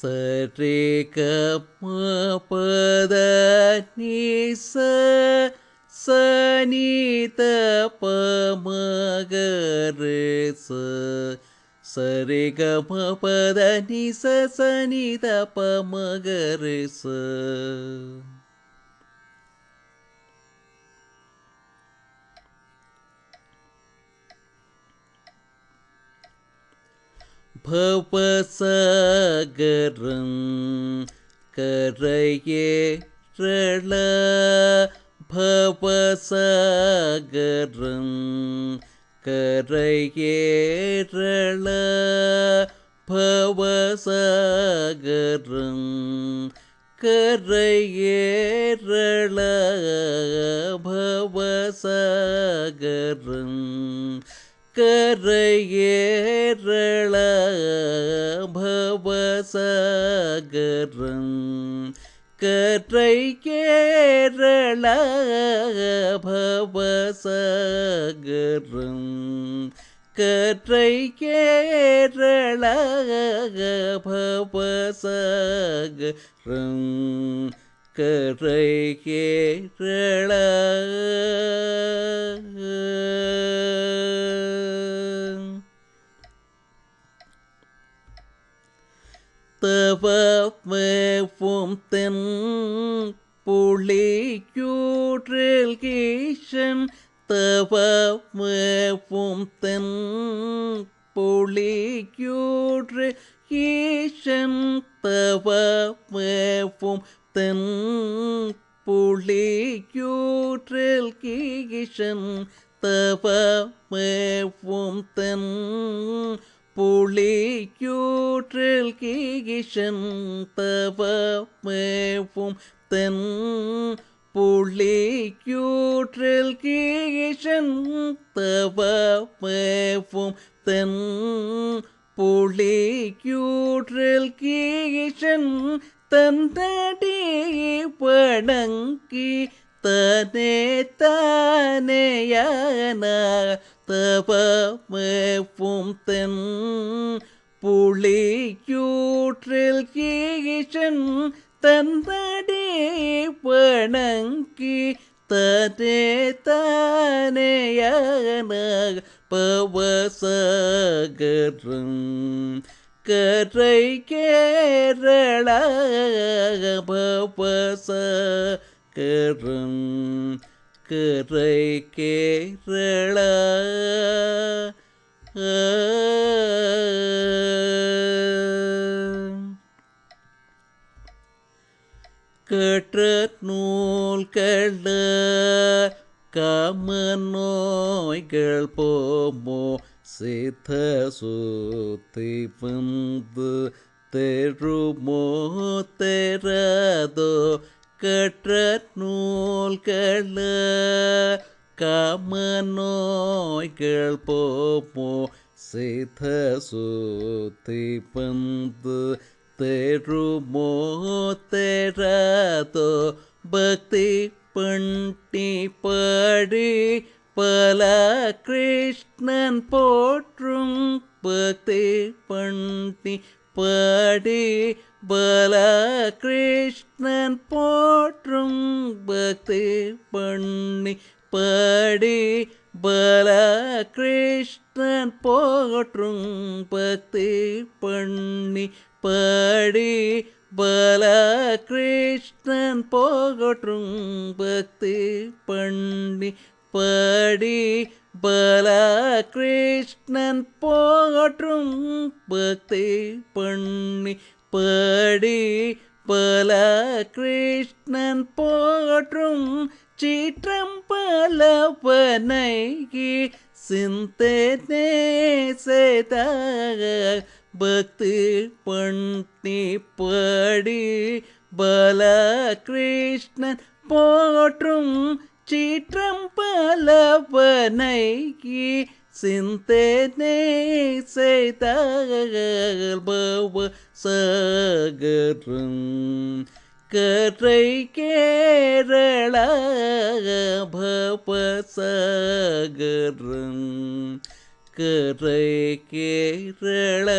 சரி கமபத நிச சனித பமகரிச சரி கமபத நிச சனித பமகரிச பவசகரம் கரையேறள பவசகரம் கரையேறள பவசகரம் கரையேறள பவசகரம் கரையேறள பவசகரம் கரையேறள பவசகரம் கரையேறள பவசகரம் கரையேறள தவ மேவும் தென் புலியூற்றில் கீஷன் தவ மேவும் தென் புலியூற்றில் கீஷன் தவ மேவும் தென் புலியூற்றில் கீஷன் தவ மேவும் தென் புலியூற்றில் கீஷன் தவ மேவும் தென் புலியூற்றில் கீஷன் தவ மேவும் தென் புலியூற்றில் கீஷன் தன்னடி வணங்கி தனே தானேயான தவ மேவும் தென் புலியூற்றில் கீஷன் தன்னடி வணங்கி தனே தானேயான பவசகரம் கரையேறள பவசகரம் கரையேறள கற்ற நூல்கள காமநோய்கள் போமோ சித்த சுத்தி வந்து தெருமோ தெராதோ கற்ற நூல்கள காமநோய்கள் போமோ சித்த சுத்தி வந்து தெருமோ தெராதோ பக்தி பண்ணி பாடி பல கிருஷ்ணன் போற்றும் பக்தி பண்ணி பாடி பல கிருஷ்ணன் போற்றும் பக்தி பண்ணி பாடி பல கிருஷ்ணன் போற்றும் பக்தி பண்ணி பாடி பல கிருஷ்ணன் போற்றும் பக்தி பண்ணி பாடி பல கிருஷ்ணன் போற்றும் பக்தி பண்ணி பாடி பல கிருஷ்ணன் போற்றும் சிற்றம்பலவனைகி சிந்தனை செய்தாக பக்தி பண்ணி பாடி பல கிருஷ்ணன் போற்றும் சிற்றம்பலவனைகி சிந்தனை செய்தாக பவசகரம் கரையேறள பவசகரம் கரை கேரள